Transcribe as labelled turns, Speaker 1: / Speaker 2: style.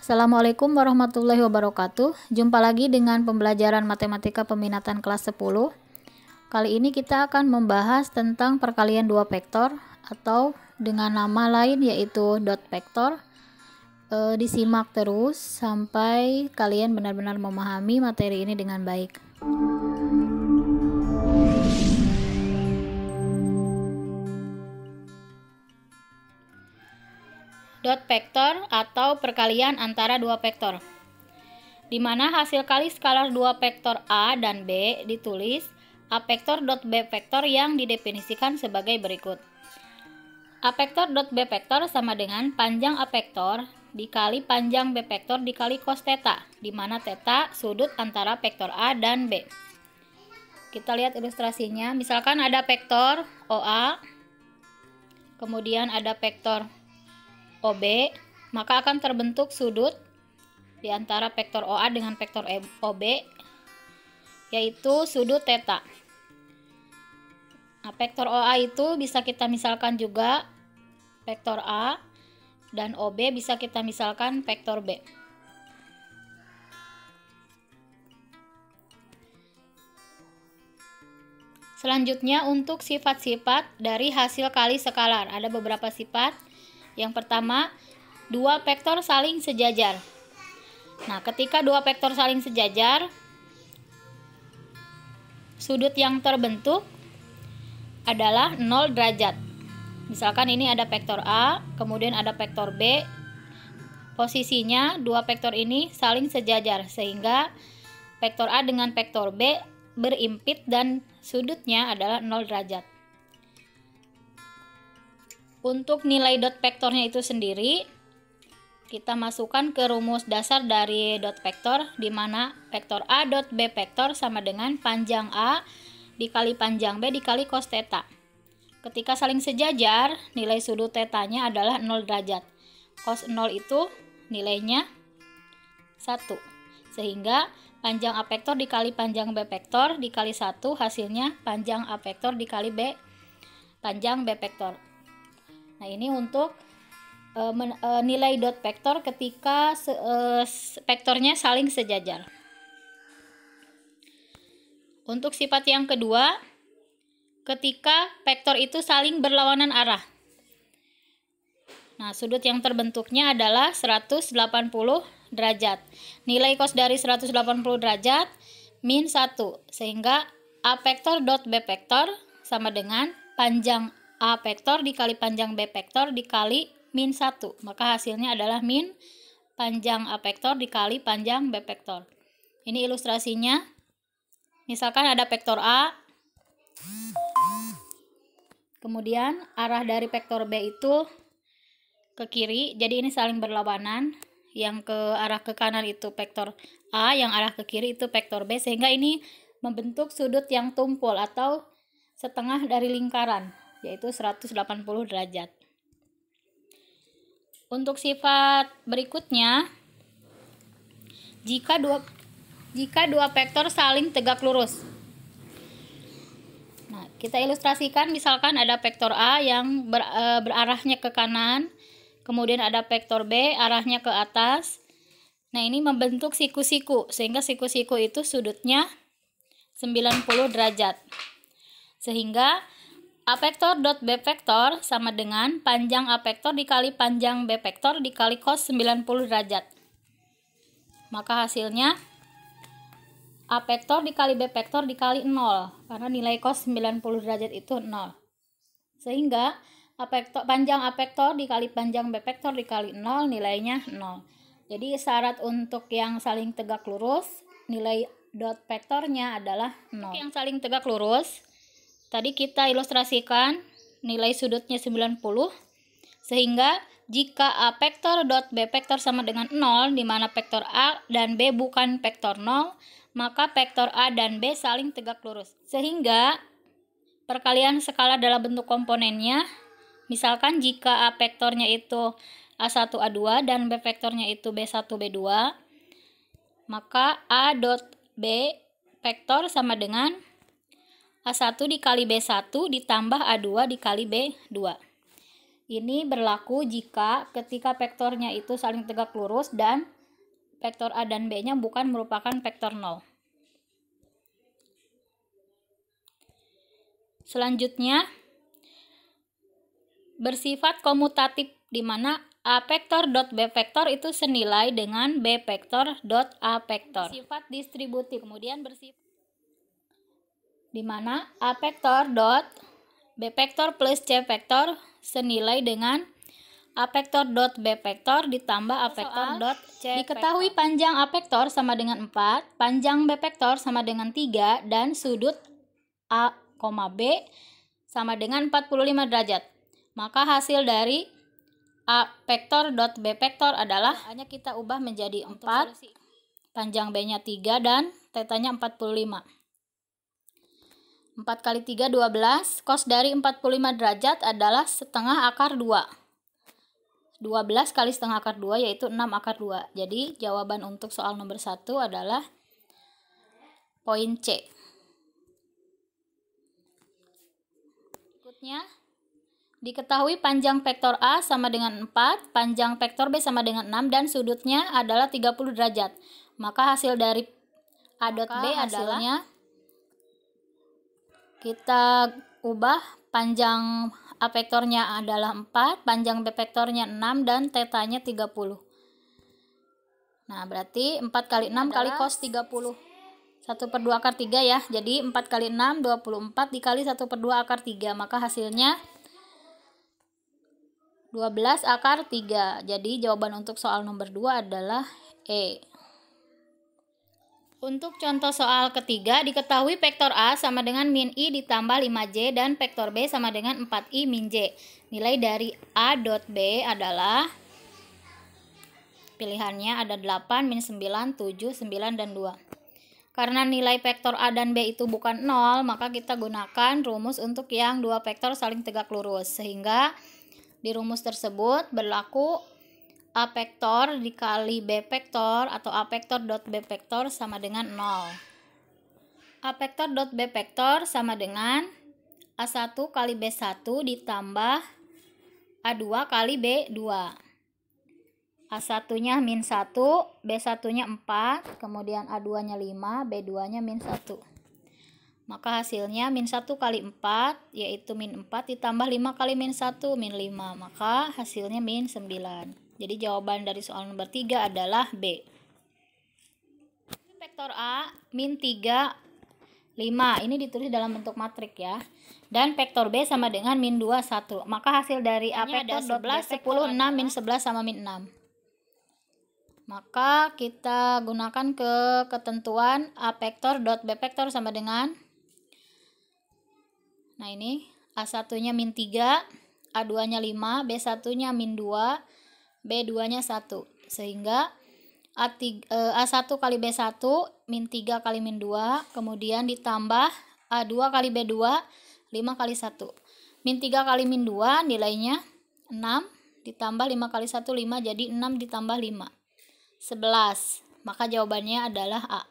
Speaker 1: Assalamualaikum warahmatullahi wabarakatuh. Jumpa lagi dengan pembelajaran matematika peminatan kelas 10. Kali ini kita akan membahas tentang perkalian dua vektor atau dengan nama lain yaitu dot vektor. Disimak terus sampai kalian benar-benar memahami materi ini dengan baik. Dot vektor atau perkalian antara dua vektor, di mana hasil kali skalar dua vektor A dan B ditulis A vektor dot B vektor yang didefinisikan sebagai berikut. A vektor dot B vektor sama dengan panjang A vektor dikali panjang B vektor dikali cos theta, di mana theta sudut antara vektor A dan B. Kita lihat ilustrasinya. Misalkan ada vektor OA, kemudian ada vektor OB, maka akan terbentuk sudut di antara vektor OA dengan vektor OB, yaitu sudut theta. Nah, vektor OA itu bisa kita misalkan juga vektor A, dan OB bisa kita misalkan vektor B. Selanjutnya untuk sifat-sifat dari hasil kali skalar. Ada beberapa sifat. Yang pertama, dua vektor saling sejajar. Nah, ketika dua vektor saling sejajar, sudut yang terbentuk adalah 0 derajat. Misalkan ini ada vektor A, kemudian ada vektor B. Posisinya dua vektor ini saling sejajar, sehingga vektor A dengan vektor B berimpit dan sudutnya adalah 0 derajat. Untuk nilai dot vektornya itu sendiri, kita masukkan ke rumus dasar dari dot vektor, di mana vektor A dot B vektor sama dengan panjang A dikali panjang B dikali cos theta. Ketika saling sejajar, nilai sudut tetanya adalah 0 derajat. Cos 0 itu nilainya 1. Sehingga panjang A vektor dikali panjang B vektor dikali 1 hasilnya panjang A vektor dikali B panjang B vektor. Nah, ini untuk nilai dot vektor ketika vektornya saling sejajar. Untuk sifat yang kedua, ketika vektor itu saling berlawanan arah. Nah, sudut yang terbentuknya adalah 180 derajat. Nilai cos dari 180 derajat min 1, sehingga A vektor dot B vektor sama dengan panjang A vektor dikali panjang B vektor dikali min 1. Maka hasilnya adalah min panjang A vektor dikali panjang B vektor. Ini ilustrasinya. Misalkan ada vektor A, kemudian arah dari vektor B itu ke kiri, jadi ini saling berlawanan. Yang ke arah ke kanan itu vektor A, yang arah ke kiri itu vektor B, sehingga ini membentuk sudut yang tumpul atau setengah dari lingkaran, yaitu 180 derajat. Untuk sifat berikutnya, jika dua vektor saling tegak lurus. Nah, kita ilustrasikan. Misalkan ada vektor A yang berarahnya ke kanan, kemudian ada vektor B arahnya ke atas. Nah, ini membentuk siku-siku, sehingga siku-siku itu sudutnya 90 derajat. Sehingga A vektor dot B vektor sama dengan panjang A vektor dikali panjang B vektor dikali cos 90 derajat. Maka hasilnya A vektor dikali B vektor dikali 0, karena nilai cos 90 derajat itu 0. Sehingga panjang A vektor dikali panjang B vektor dikali 0 nilainya 0. Jadi syarat untuk yang saling tegak lurus, nilai dot vektornya adalah 0. Untuk yang saling tegak lurus, tadi kita ilustrasikan nilai sudutnya 90, sehingga jika A vektor dot B vektor sama dengan 0, di mana vektor A dan B bukan vektor 0, maka vektor A dan B saling tegak lurus. Sehingga perkalian skalar dalam bentuk komponennya, misalkan jika A vektornya itu A1 A2 dan B vektornya itu B1 B2, maka A dot B vektor sama dengan A1 dikali B1 ditambah A2 dikali B2. Ini berlaku jika ketika vektornya itu saling tegak lurus dan vektor A dan B-nya bukan merupakan vektor 0. Selanjutnya, bersifat komutatif, di mana A vektor dot B vektor itu senilai dengan B vektor dot A vektor. Bersifat distributif, kemudian bersifat di mana A vektor dot B vektor plus C vektor senilai dengan A vektor dot B vektor ditambah A vektor dot C vektor. Diketahui panjang A vektor sama dengan 4, panjang B vektor sama dengan 3, dan sudut A, B sama dengan 45 derajat. Maka hasil dari A vektor dot B vektor adalah, hanya kita ubah menjadi 4, panjang B-nya 3, dan tetanya 45. 4 kali 3, 12. Cos dari 45 derajat adalah setengah akar 2. 12 kali setengah akar 2 yaitu 6 akar 2. Jadi jawaban untuk soal nomor 1 adalah poin C. Berikutnya, diketahui panjang vektor A sama dengan 4, panjang vektor B sama dengan 6, dan sudutnya adalah 30 derajat. Maka hasil dari A dot B hasilnya kita ubah, panjang A vektornya adalah 4, panjang B vektornya 6, dan tetanya 30. Nah, berarti 4 kali 6 kali cos 30. 1/2 akar 3 ya. Jadi 4 kali 6, 24 dikali 1/2 akar 3. Maka hasilnya 12 akar 3. Jadi jawaban untuk soal nomor 2 adalah E. Untuk contoh soal ketiga, diketahui vektor A sama dengan min I ditambah 5J dan vektor B sama dengan 4I min J. Nilai dari A dot B adalah, pilihannya ada 8, min 9, 7, 9, dan 2. Karena nilai vektor A dan B itu bukan 0, maka kita gunakan rumus untuk yang dua vektor saling tegak lurus. Sehingga di rumus tersebut berlaku A vektor dikali B vektor atau A vektor dot B vektor sama dengan 0. A vektor dot B vektor sama dengan A1 kali B1 ditambah A2 kali B2. A1-nya min 1, B1-nya 4, kemudian A2-nya 5, B2-nya min 1. Maka hasilnya min 1 kali 4, yaitu min 4, ditambah 5 kali min 1, min 5. Maka hasilnya min 9. Jadi jawaban dari soal nomor 3 adalah B. Vektor A, min 3, 5. Ini ditulis dalam bentuk matrik ya. Dan vektor B sama dengan min 2, 1. Maka hasil dari A vektor 11, 10, 6, min 11 sama min 6. Maka kita gunakan ke ketentuan A vektor dot B vektor sama dengan, nah ini A1-nya min 3, A2-nya 5, B1-nya min 2, B2-nya 1. Sehingga A1 kali B1 min 3 kali min 2, kemudian ditambah A2 kali B2, 5 kali 1. Min 3 kali min 2 nilainya 6, ditambah 5 kali 1, 5, jadi 6 ditambah 5. 11. Maka jawabannya adalah A.